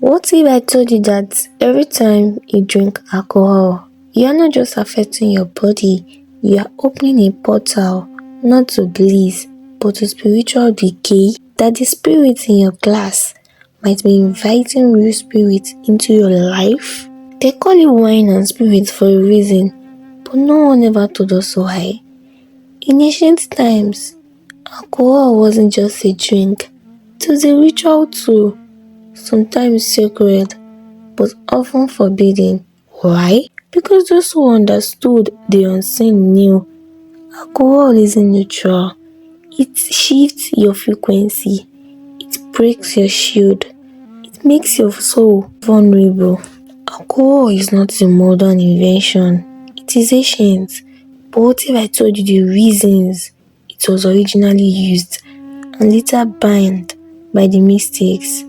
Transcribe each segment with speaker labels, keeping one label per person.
Speaker 1: What if I told you that every time you drink alcohol, you are not just affecting your body, you are opening a portal not to bliss but to spiritual decay? That the spirit in your glass might be inviting real spirit into your life? They call it wine and spirit for a reason, but no one ever told us why. In ancient times, alcohol wasn't just a drink, it was a ritual too, sometimes sacred, but often forbidden. Why? Because those who understood the unseen knew alcohol isn't neutral. It shifts your frequency, it breaks your shield, it makes your soul vulnerable. Alcohol is not a modern invention, it is ancient. But what if I told you the reasons it was originally used and later banned by the mystics?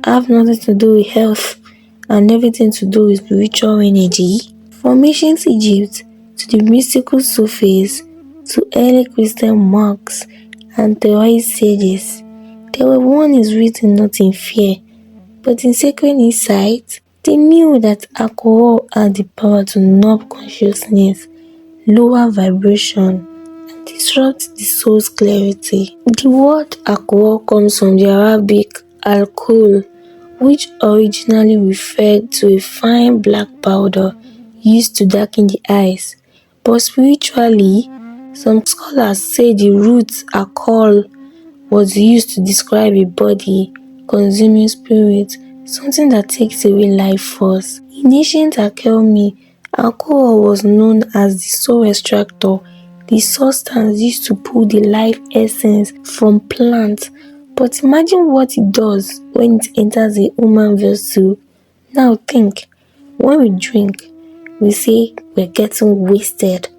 Speaker 1: Have nothing to do with health and everything to do with spiritual energy? From ancient Egypt to the mystical Sufis to early Christian monks and theorized sages, there were warnings written not in fear, but in sacred insight. They knew that alcohol had the power to numb consciousness, lower vibration, and disrupt the soul's clarity. The word alcohol comes from the Arabic alcohol, which originally referred to a fine black powder used to darken the eyes. But spiritually, some scholars say the root alcohol was used to describe a body-consuming spirit, something that takes away life force. In ancient alchemy, alcohol was known as the soul extractor, the substance used to pull the life essence from plants. But imagine what it does when it enters a human vessel. Now think, when we drink, we say we're getting wasted.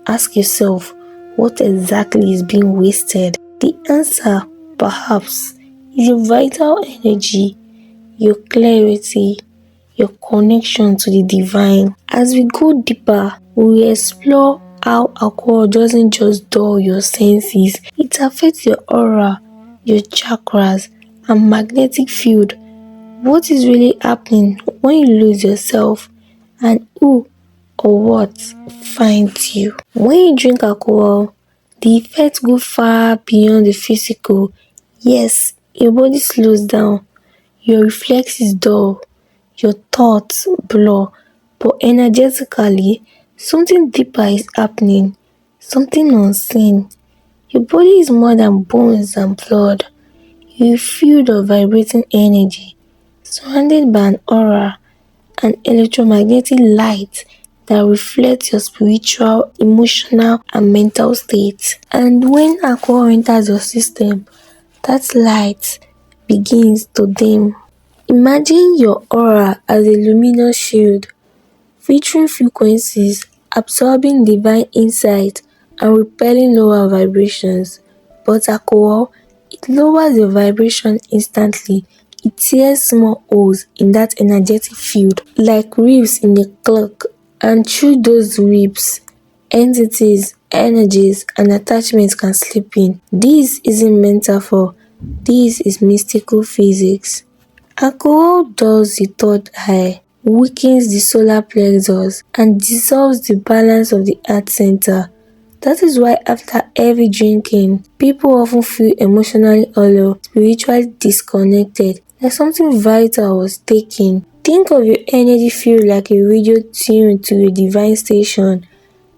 Speaker 1: Ask yourself, what exactly is being wasted? The answer, perhaps, is your vital energy, your clarity, your connection to the divine. As we go deeper, we will explore how alcohol doesn't just dull your senses, it affects your aura, your chakras, and magnetic field. What is really happening when you lose yourself, and who or what finds you? When you drink alcohol, the effects go far beyond the physical. Yes, your body slows down, your reflexes dull, your thoughts blur, but energetically, something deeper is happening, something unseen. Your body is more than bones and blood. You're a field of vibrating energy, surrounded by an aura, an electromagnetic light that reflects your spiritual, emotional, and mental state. And when alcohol enters your system, that light begins to dim. Imagine your aura as a luminous shield, filtering frequencies, absorbing divine insight, and repelling lower vibrations. But alcohol, it lowers your vibration instantly. It tears small holes in that energetic field, like ribs in a clock, and through those ribs, entities, energies, and attachments can slip in. This isn't metaphor, this is mystical physics. Alcohol dulls the third eye, weakens the solar plexus, and dissolves the balance of the heart center. That is why after heavy drinking, people often feel emotionally hollow, spiritually disconnected, like something vital was taken. Think of your energy field like a radio tuned to a divine station,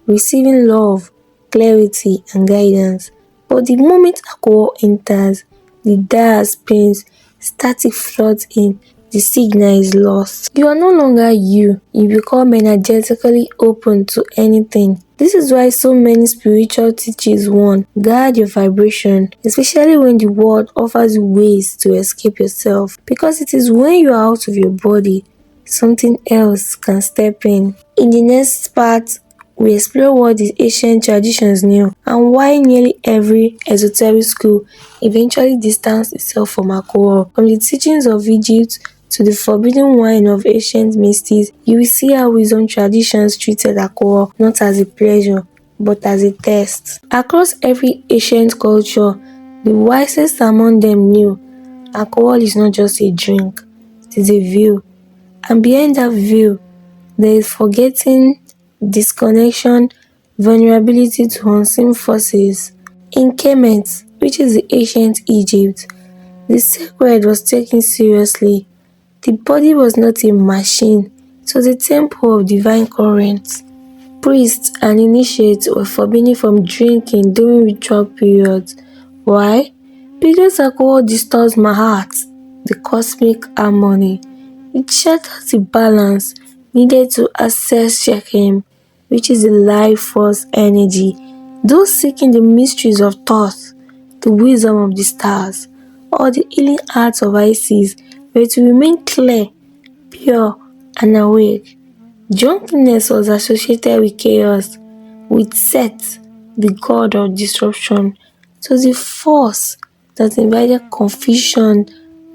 Speaker 1: receiving love, clarity, and guidance. But the moment alcohol enters, the dial spins, static floods in, the signal is lost. You are no longer you become energetically open to anything. This is why so many spiritual teachers warn, guard your vibration, especially when the world offers you ways to escape yourself. Because it is when you are out of your body, something else can step in. In the next part, we explore what the ancient traditions knew and why nearly every esoteric school eventually distanced itself from alcohol. From the teachings of Egypt to the forbidden wine of ancient mystics, you will see how wisdom traditions treated alcohol not as a pleasure, but as a test. Across every ancient culture, the wisest among them knew alcohol is not just a drink, it is a veil, and behind that veil, there is forgetting, disconnection, vulnerability to unseen forces. In Kemet, which is the ancient Egypt, the sacred was taken seriously. The body was not a machine, it was a temple of divine currents. Priests and initiates were forbidden from drinking during ritual periods. Why? Because alcohol distorts my heart, the cosmic harmony. It shatters the balance needed to access Shechem, which is the life force energy. Those seeking the mysteries of thought, the wisdom of the stars, or the healing arts of Isis were to remain clear, pure, and awake. Drunkenness was associated with chaos, with Set, the god of disruption. It was a force that invited confusion,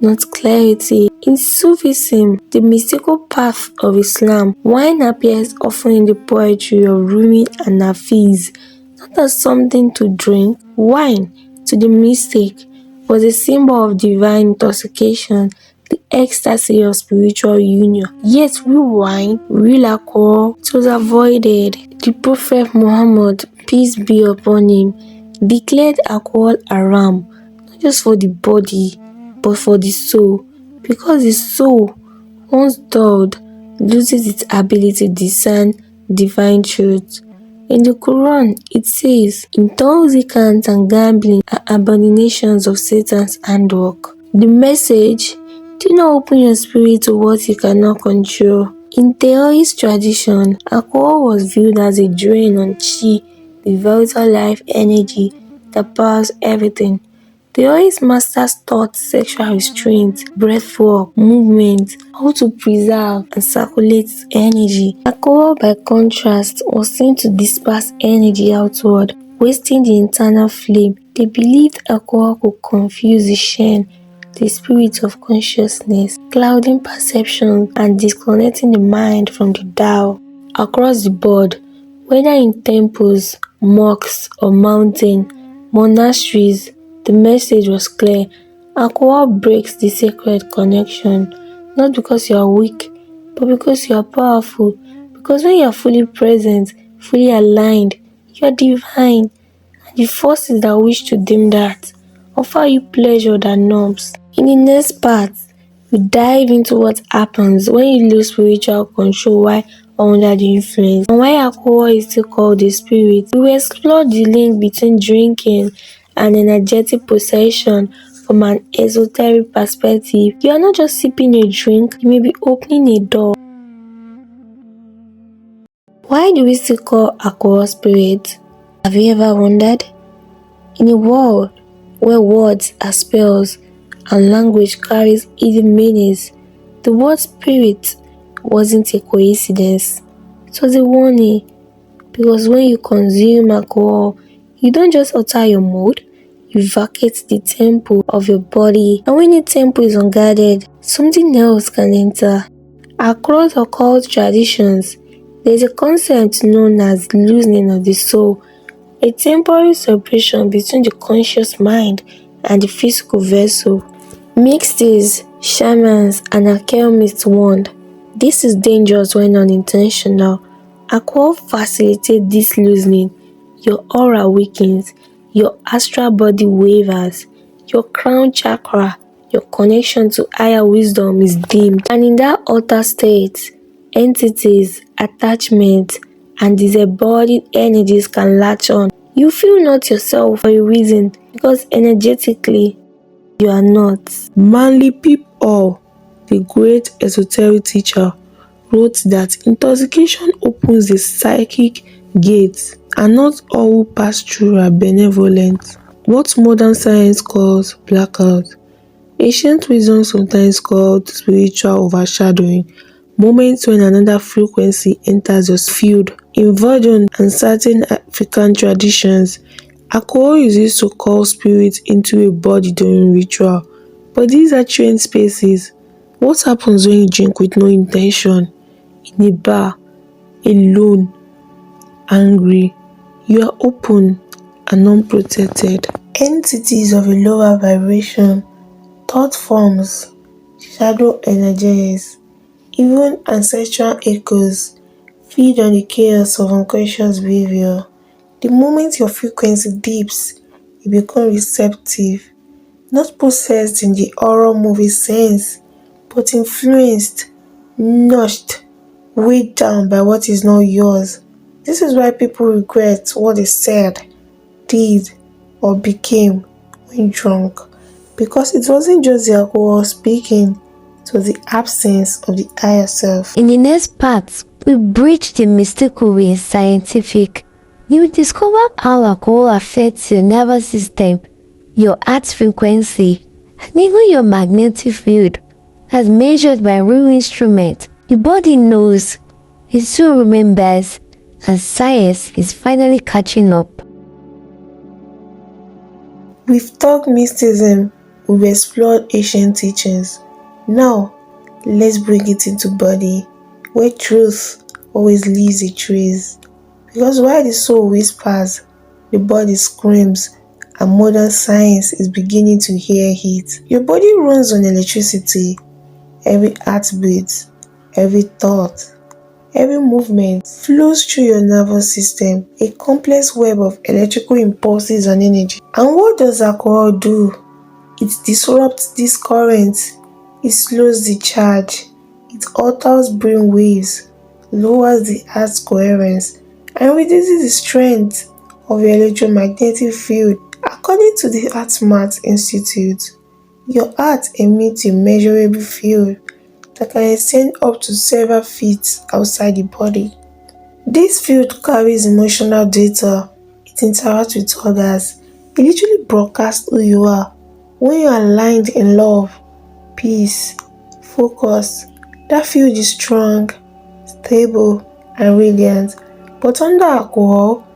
Speaker 1: not clarity. In Sufism, the mystical path of Islam, wine appears often in the poetry of Rumi and Hafiz, not as something to drink. Wine, to the mystic, was a symbol of divine intoxication, the ecstasy of spiritual union. Yet real wine, real alcohol, it was avoided. The Prophet Muhammad, peace be upon him, declared alcohol haram, not just for the body, but for the soul, because the soul, once dulled, loses its ability to discern divine truth. In the Quran, it says, intoxicants and gambling are abominations of Satan's handwork. The message, do not open your spirit to what you cannot control. In Taoist tradition, alcohol was viewed as a drain on Qi, the vital life energy that powers everything. Taoist masters taught sexual restraint, breathwork, movement, how to preserve and circulate energy. Alcohol, by contrast, was seen to disperse energy outward, wasting the internal flame. They believed alcohol could confuse the Shen, the spirit of consciousness, clouding perception and disconnecting the mind from the Tao. Across the board, whether in temples, mosques, or monasteries, the message was clear. Alcohol breaks the sacred connection, not because you are weak, but because you are powerful. Because when you are fully present, fully aligned, you are divine. And the forces that wish to dim that offer you pleasure that numbs. In the next part, we dive into what happens when you lose spiritual control while under the influence, and why alcohol is still called a spirit. We will explore the link between drinking and energetic possession from an esoteric perspective. You are not just sipping a drink, you may be opening a door. Why do we still call alcohol spirit? Have you ever wondered? In a world where words are spells and language carries hidden meanings, the word spirit wasn't a coincidence. It was a warning, because when you consume alcohol, you don't just alter your mood, you vacate the temple of your body. And when the temple is unguarded, something else can enter. Across occult traditions, there is a concept known as loosening of the soul, a temporary separation between the conscious mind and the physical vessel. Mystics, shamans, and alchemists warned, this is dangerous when unintentional. Alcohol facilitates this loosening. Your aura weakens, your astral body wavers, your crown chakra, your connection to higher wisdom is dimmed. And in that altered state, entities, attachments, and disembodied energies can latch on. You feel not yourself for a reason, because energetically, you are not. Manly Peep-All, the great esoteric teacher, wrote that intoxication opens the psychic gates, and not all who pass through are benevolent. What modern science calls blackout, ancient wisdom sometimes called spiritual overshadowing, moments when another frequency enters your field. In Vodun and certain African traditions, alcohol is used to call spirits into a body during ritual, but these are trained spaces. What happens when you drink with no intention? In a bar, alone, angry, you are open and unprotected. Entities of a lower vibration, thought forms, shadow energies, even ancestral echoes feed on the chaos of unconscious behavior. The moment your frequency dips, you become receptive, not possessed in the horror movie sense, but influenced, nudged, weighed down by what is not yours. This is why people regret what they said, did, or became when drunk. Because it wasn't just the alcohol speaking, it was the absence of the higher self.
Speaker 2: In the next part, we bridge the mystical with scientific. You will discover how alcohol affects your nervous system, your heart frequency, and even your magnetic field, as measured by real instruments. The body knows, it soul remembers, and science is finally catching up.
Speaker 1: We've talked mysticism, we've explored ancient teachings. Now, let's bring it into body, where truth always leaves a trace. Because while the soul whispers, the body screams, and modern science is beginning to hear it. Your body runs on electricity. Every heartbeat, every thought, every movement flows through your nervous system, a complex web of electrical impulses and energy. And what does alcohol do? It disrupts these currents, it slows the charge, it alters brain waves, lowers the heart's coherence, and reduces the strength of your electromagnetic field. According to the HeartMath Institute, your heart emits a measurable field that can extend up to several feet outside the body. This field carries emotional data, it interacts with others, it literally broadcasts who you are. When you are aligned in love, peace, focus, that field is strong, stable, and radiant. But under alcohol,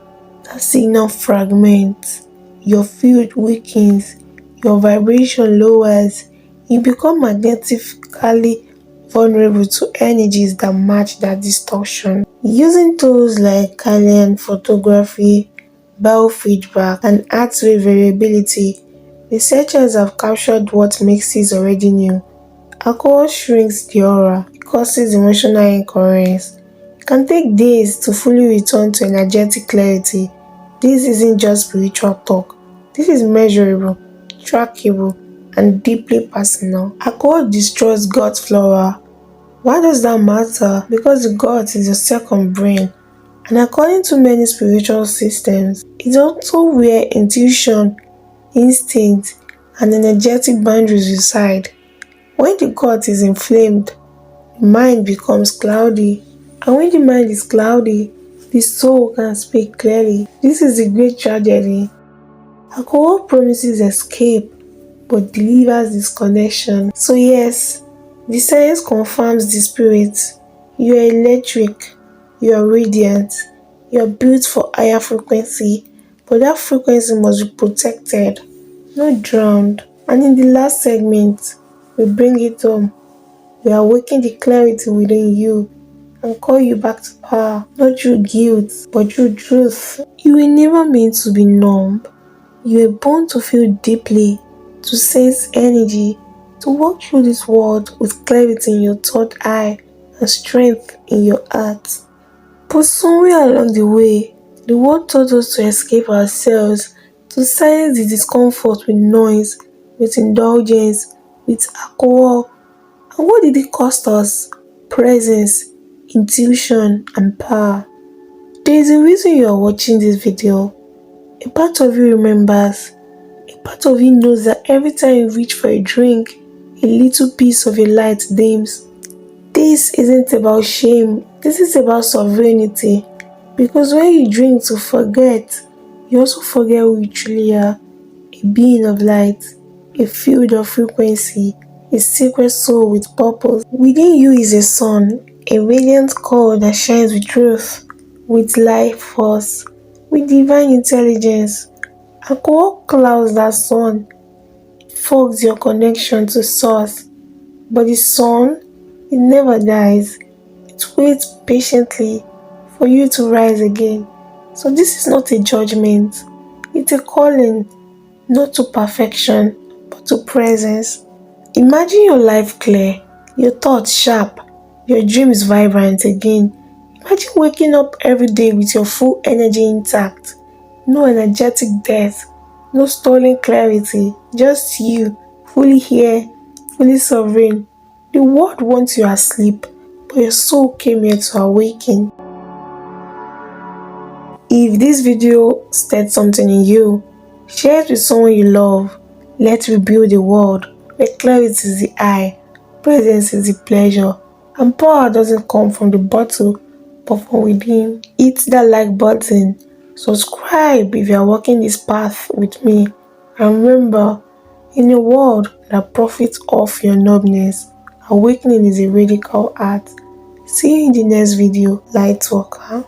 Speaker 1: that signal fragments, your field weakens, your vibration lowers, you become magnetically vulnerable to energies that match that distortion. Using tools like Galilean photography, biofeedback, and heart-rate variability, researchers have captured what makes it already new. Alcohol shrinks the aura, it causes emotional incoherence. It can take days to fully return to energetic clarity. This isn't just spiritual talk. This is measurable, trackable, and deeply personal. Alcohol destroys gut flora. Why does that matter? Because the gut is your second brain. And according to many spiritual systems, it's also where intuition, instinct, and energetic boundaries reside. When the gut is inflamed, the mind becomes cloudy. And when the mind is cloudy, the soul can speak clearly. This is the great tragedy. Alcohol promises escape but delivers disconnection. So yes, the science confirms the spirit. You are electric, you are radiant, you are built for higher frequency, but that frequency must be protected, not drowned. And in the last segment, we bring it home. We awaken the clarity within you and call you back to power, not through guilt, but through truth. You were never meant to be numb. You were born to feel deeply, to sense energy, to walk through this world with clarity in your third eye and strength in your heart. But somewhere along the way, the world taught us to escape ourselves, to silence the discomfort with noise, with indulgence, with alcohol. And what did it cost us? Presence, intuition, and power. There is a reason you are watching this video. A part of you remembers. A part of you knows that every time you reach for a drink, a little piece of your light dims. This isn't about shame, this is about sovereignty. Because when you drink to forget, you also forget who you truly are. A being of light, a field of frequency, a sacred soul with purpose. Within you is a sun, a radiant core that shines with truth, with life force, with divine intelligence. Alcohol clouds that sun, fogs your connection to source. But the sun, it never dies. It waits patiently for you to rise again. So this is not a judgment. It's a calling, not to perfection, but to presence. Imagine your life clear, your thoughts sharp, your dreams vibrant again. Imagine waking up every day with your full energy intact. No energetic death, no stolen clarity, just you, fully here, fully sovereign. The world wants you asleep, but your soul came here to awaken. If this video stirred something in you, share it with someone you love. Let's rebuild a world where clarity is the eye, presence is the pleasure, and power doesn't come from the bottle but from within. Hit that like button, subscribe if you are walking this path with me, and remember, in a world that profits off your numbness, awakening is a radical act. See you in the next video. Light worker.